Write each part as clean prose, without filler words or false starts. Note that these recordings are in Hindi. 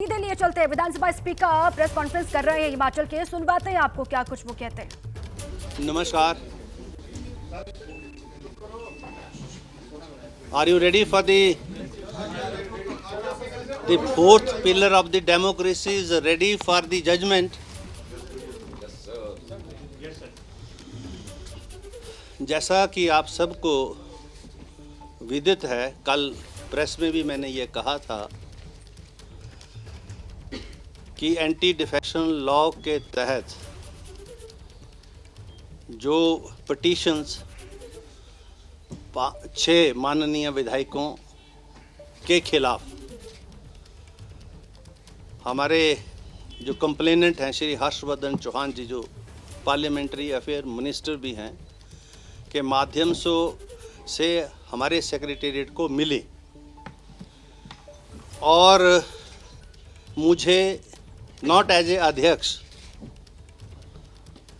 सीधे लिए चलते हैं। विधानसभा स्पीकर प्रेस कॉन्फ्रेंस कर रहे हैं हिमाचल के, सुनवाते हैं आपको क्या कुछ वो कहते हैं। नमस्कार। Are you ready for the fourth pillar of the democracy is ready for the judgment? जैसा कि आप सबको विदित है, कल प्रेस में भी मैंने ये कहा था कि एंटी डिफेक्शन लॉ के तहत जो पिटीशंस 6 माननीय विधायकों के खिलाफ हमारे जो कंप्लेनेंट हैं श्री हर्षवर्धन चौहान जी, जो पार्लियामेंट्री अफेयर मिनिस्टर भी हैं, के माध्यम से हमारे सेक्रेटेरिएट को मिली और मुझे नॉट एज ए अध्यक्ष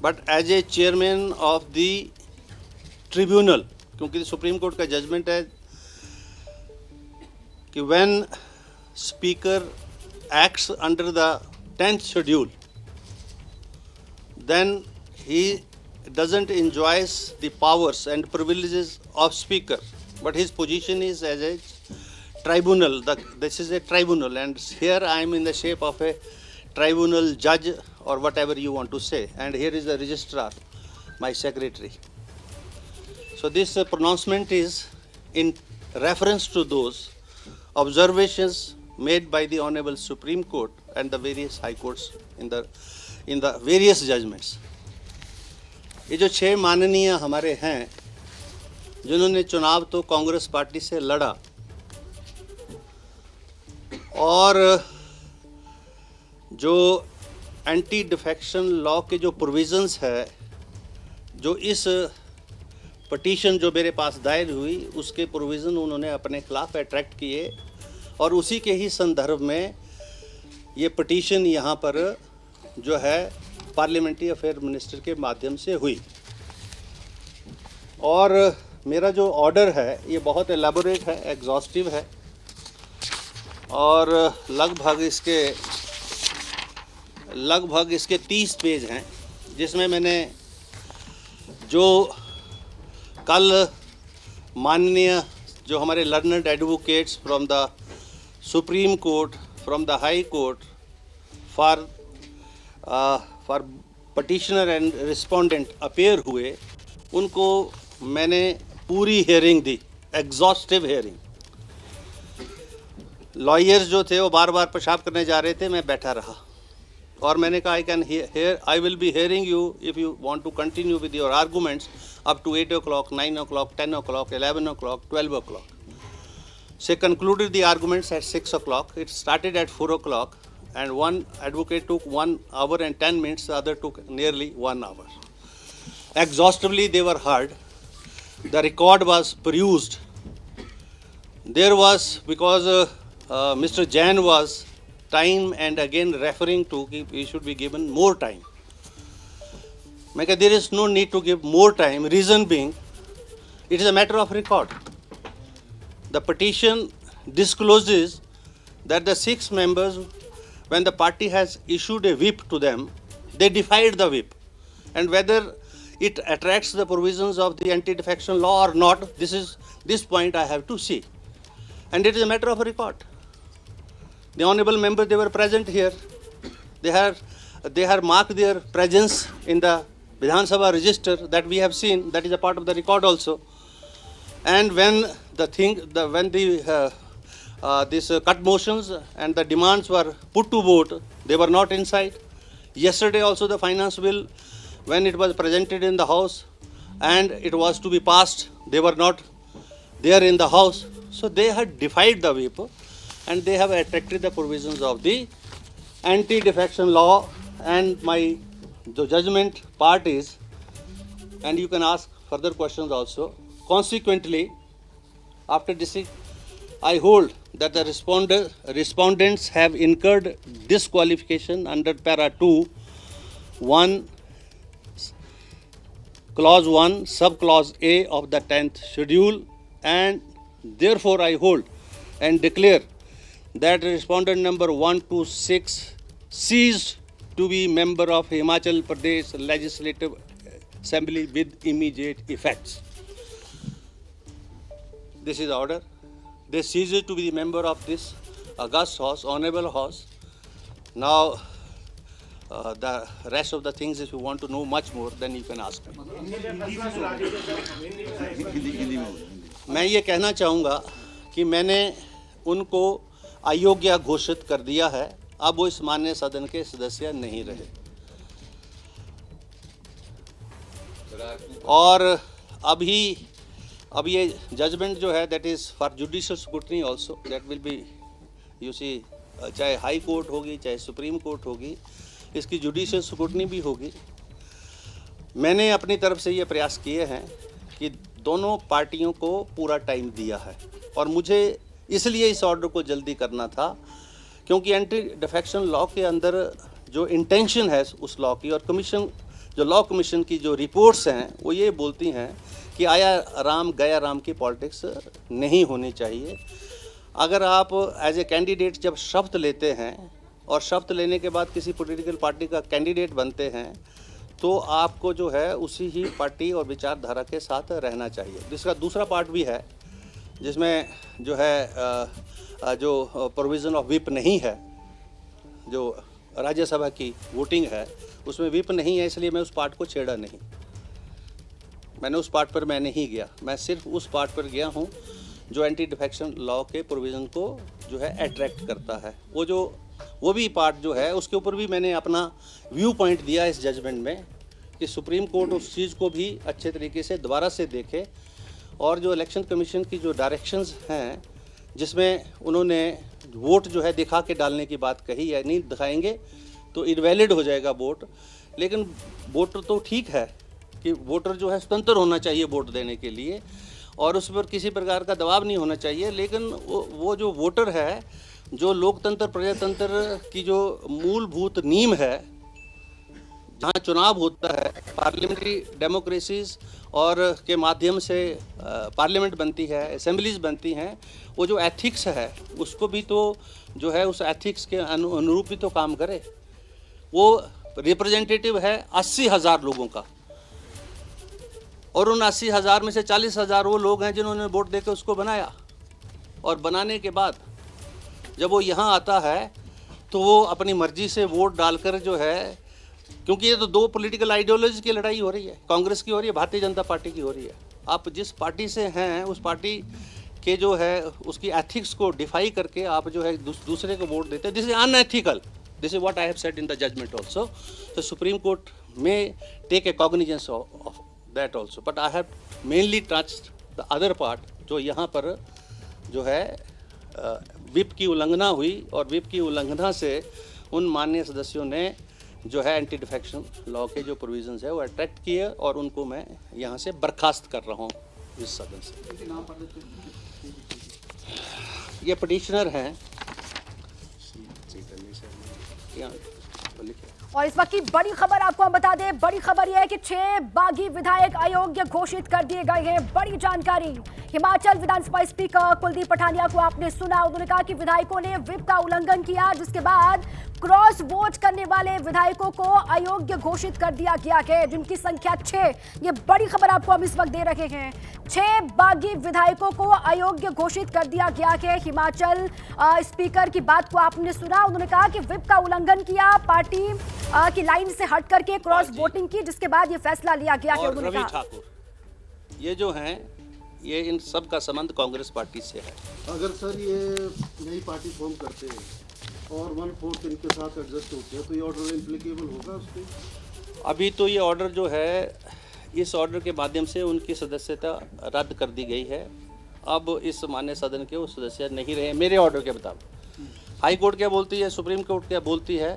but as a chairman of the tribunal, क्योंकि सुप्रीम कोर्ट का जजमेंट है कि when speaker acts under the 10th schedule, then he doesn't enjoys the powers and privileges of speaker, but his position is as a tribunal. This is a tribunal, and here I am in the shape of a tribunal judge or whatever you want to say, and here is the registrar, my secretary. So this pronouncement is in reference to those observations made by the Honorable Supreme Court and the various High Courts in the various judgments. ये जो 6 माननीय हमारे हैं जिन्होंने चुनाव तो कांग्रेस पार्टी से लड़ा और जो एंटी डिफेक्शन लॉ के जो प्रोविजंस है, जो इस पिटीशन जो मेरे पास दायर हुई उसके प्रोविज़न उन्होंने अपने खिलाफ अट्रैक्ट किए और उसी के ही संदर्भ में ये पिटीशन यहाँ पर जो है पार्लियामेंट्री अफेयर मिनिस्टर के माध्यम से हुई। और मेरा जो ऑर्डर है ये बहुत एलैबोरेट है, एग्जॉस्टिव है और लगभग इसके 30 पेज हैं, जिसमें मैंने जो कल माननीय जो हमारे learned advocates from the Supreme Court, from the High Court, for petitioner and respondent appear हुए, उनको मैंने पूरी हेयरिंग दी, एग्जॉस्टिव हेयरिंग। लॉयर्स जो थे वो बार बार पेशाब करने जा रहे थे, मैं बैठा रहा और मैंने कहा I will be hearing you if you want to continue with your arguments up to 8 o'clock, 9 o'clock, 10 o'clock, 11 o'clock, 12 o'clock. She concluded the arguments at 6 o'clock. It started at 4 o'clock, and one advocate took 1 hour and 10 minutes, the other took nearly 1 hour. Exhaustively they were heard. The record was perused. There was, because Mr. Jain was time and again referring to he should be given more time. There is no need to give more time. Reason being, it is a matter of record. The petition discloses that the 6 members, when the party has issued a whip to them, they defied the whip. And whether it attracts the provisions of the anti-defection law or not, this point I have to see. And it is a matter of record. The honorable members, they were present here. They have marked their presence in the Vidhan Sabha register that we have seen. That is a part of the record also. And when these cut motions and the demands were put to vote, they were not inside. Yesterday also the finance bill, when it was presented in the House and it was to be passed, they were not there in the House. So they had defied the whip and they have attracted the provisions of the anti-defection law. And the judgment part is, and you can ask further questions also. Consequently, after this, I hold that the respondents have incurred disqualification under para 2, 1, clause 1, sub-clause A of the 10th schedule, and therefore I hold and declare that respondent number 126 ceased to be member of Himachal Pradesh Legislative Assembly with immediate effects. This is order. They ceased to be the member of this august house, honorable house. Now, the rest of the things, if you want to know much more, then you can ask me. मैं ये कहना चाहूँगा कि मैंने उनको अयोग्य घोषित कर दिया है। अब वो इस माननीय सदन के सदस्य नहीं रहे। और अब ये जजमेंट जो है that is for judicial scrutiny also, that will be you see, चाहे हाई कोर्ट होगी चाहे सुप्रीम कोर्ट होगी, इसकी जुडिशियल स्क्रूटनी भी होगी। मैंने अपनी तरफ से ये प्रयास किए हैं कि दोनों पार्टियों को पूरा टाइम दिया है, और मुझे इसलिए इस ऑर्डर को जल्दी करना था क्योंकि एंटी डिफेक्शन लॉ के अंदर जो इंटेंशन है उस लॉ की, और कमीशन जो लॉ कमीशन की जो रिपोर्ट्स हैं वो ये बोलती हैं कि आया राम गया राम की पॉलिटिक्स नहीं होनी चाहिए। अगर आप एज ए कैंडिडेट जब शपथ लेते हैं और शपथ लेने के बाद किसी पॉलिटिकल पार्टी का कैंडिडेट बनते हैं तो आपको जो है उसी ही पार्टी और विचारधारा के साथ रहना चाहिए। जिसका दूसरा पार्ट भी है जिसमें जो है जो प्रोविज़न ऑफ व्हिप नहीं है, जो राज्यसभा की वोटिंग है उसमें व्हिप नहीं है, इसलिए मैं उस पार्ट को छेड़ा नहीं। मैंने उस पार्ट पर मैं नहीं गया, मैं सिर्फ उस पार्ट पर गया हूँ जो एंटी डिफेक्शन लॉ के प्रोविज़न को जो है अट्रैक्ट करता है। वो भी पार्ट जो है उसके ऊपर भी मैंने अपना व्यू पॉइंट दिया इस जजमेंट में कि सुप्रीम कोर्ट उस चीज़ को भी अच्छे तरीके से दोबारा से देखे, और जो इलेक्शन कमीशन की जो डायरेक्शंस हैं जिसमें उन्होंने वोट जो है दिखा के डालने की बात कही है, नहीं दिखाएंगे तो इनवैलिड हो जाएगा वोट। लेकिन वोटर तो ठीक है कि वोटर जो है स्वतंत्र होना चाहिए वोट देने के लिए, और उस पर किसी प्रकार का दबाव नहीं होना चाहिए। लेकिन वो जो वोटर है, जो लोकतंत्र प्रजातंत्र की जो मूलभूत नींव है, जहाँ चुनाव होता है, पार्लियामेंट्री डेमोक्रेसीज और के माध्यम से पार्लियामेंट बनती है, असेंबलीज बनती हैं, वो जो एथिक्स है उसको भी तो जो है उस एथिक्स के अनुरूप भी तो काम करे। वो रिप्रेजेंटेटिव है 80,000 लोगों का, और उन 80,000 में से 40,000 वो लोग हैं जिन्होंने वोट देकर उसको बनाया, और बनाने के बाद जब वो यहाँ आता है तो वो अपनी मर्जी से वोट डालकर जो है, क्योंकि ये तो दो पॉलिटिकल आइडियोलॉजी की लड़ाई हो रही है, कांग्रेस की हो रही है, भारतीय जनता पार्टी की हो रही है। आप जिस पार्टी से हैं उस पार्टी के जो है उसकी एथिक्स को डिफाई करके आप जो है दूसरे को वोट देते हैं। This is unethical, this is what I have said in the judgment also. The Supreme Court में take a cognizance of that also, but I have mainly touched the other part, जो यहाँ पर जो है व्हिप की उल्लंघना हुई, और व्हिप की उल्लंघना से उन माननीय सदस्यों ने जो है एंटी डिफेक्शन लॉ के जो प्रोविजंस है वो अट्रैक्ट किए, और उनको मैं यहाँ से बर्खास्त कर रहा हूँ इस सदन से। ये पटिशनर हैं, और इस वक्त की बड़ी खबर आपको हम बता दें, बड़ी खबर यह है कि 6 बागी विधायक अयोग्य घोषित कर दिए गए हैं। बड़ी जानकारी, हिमाचल विधानसभा स्पीकर कुलदीप पठानिया को आपने सुना, उन्होंने कहा कि विधायकों ने व्हिप का उल्लंघन किया, जिसके बाद क्रॉस वोट करने वाले विधायकों को अयोग्य घोषित कर दिया गया है, जिनकी संख्या 6। ये बड़ी खबर आपको हम इस वक्त दे रहे हैं। 6 बागी विधायकों को अयोग्य घोषित कर दिया गया है। हिमाचल स्पीकर की बात को आपने सुना, उन्होंने कहा कि व्हिप का उल्लंघन किया, पार्टी की लाइन से हट करके क्रॉस वोटिंग की, जिसके बाद ये फैसला लिया गया है। उन्होंने कहा ठाकुर, ये जो हैं ये इन सब का संबंध कांग्रेस पार्टी से है। अगर सर ये नई पार्टी फॉर्म करते हैं और 1/4 इनके साथ एडजस्ट होते हैं तो ये ऑर्डर इम्प्लीकेबल होगा उस पर? अभी तो ये ऑर्डर जो है, इस ऑर्डर के माध्यम से उनकी सदस्यता रद्द कर दी गई है। अब इस माननीय सदन के वो सदस्य नहीं रहे मेरे ऑर्डर के मुताबिक। हाई कोर्ट क्या बोलती है, सुप्रीम कोर्ट क्या बोलती है,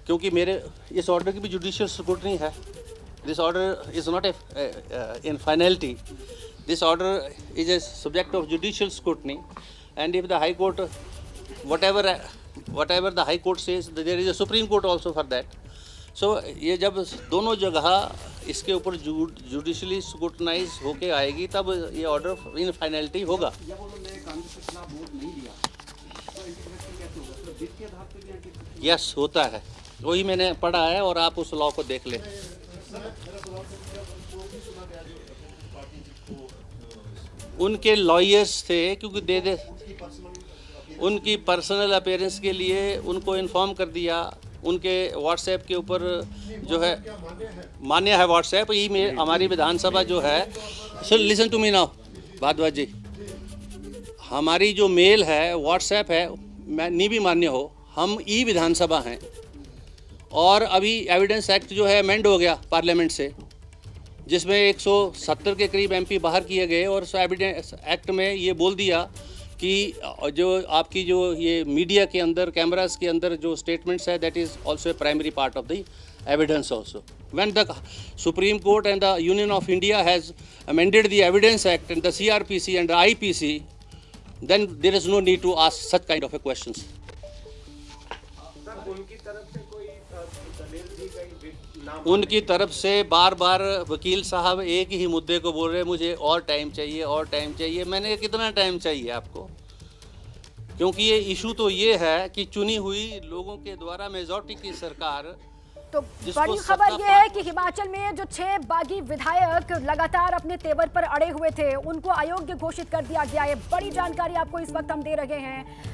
क्योंकि मेरे इस ऑर्डर की भी जुडिशियल स्क्रूटनी है। This order is not in finality, this order is a subject of judicial scrutiny, and if the high court whatever the high court says, there is a supreme court also for that. So ये जब दोनों जगह इसके ऊपर जुडिशली स्क्रूटनाइज होके आएगी तब ये ऑर्डर इन फाइनलिटी होगा। जब उन्होंने कांग्रेस के खिलाफ वोट नहीं दिया तो यस होता है, वही मैंने पढ़ा है और आप उस लॉ को देख लें। उनके लॉयर्स थे, क्योंकि दे उनकी पर्सनल अपीयरेंस के लिए उनको इन्फॉर्म कर दिया। उनके व्हाट्सएप के ऊपर जो है मान्य है व्हाट्सएप, ईमेल हमारी विधानसभा जो है, sir listen to me now Bhardwaj ji, हमारी जो मेल है व्हाट्सएप है, मैं नहीं भी मान्य हो, हम ई विधानसभा हैं और अभी एविडेंस एक्ट जो है अमेंड हो गया पार्लियामेंट से, जिसमें 170 के करीब एमपी बाहर किए गए और उस एविडेंस एक्ट में ये बोल दिया कि जो आपकी जो ये मीडिया के अंदर कैमरास के अंदर जो स्टेटमेंट्स है that is also a primary part of the evidence also. When the Supreme court and the union of India has amended the evidence act and the CRPC and the IPC, then there is no need to ask such kind of a questions. उनकी तरफ से बार बार वकील साहब एक ही मुद्दे को बोल रहे हैं, मुझे और टाइम चाहिए और टाइम चाहिए। मैंने कितना टाइम चाहिए आपको, क्योंकि ये इशू तो ये है कि चुनी हुई लोगों के द्वारा मेजॉरिटी की सरकार। तो बड़ी खबर यह है कि हिमाचल में जो 6 बागी विधायक लगातार अपने तेवर पर अड़े हुए थे, उनको अयोग्य घोषित कर दिया गया है। बड़ी जानकारी आपको इस वक्त हम दे रहे हैं।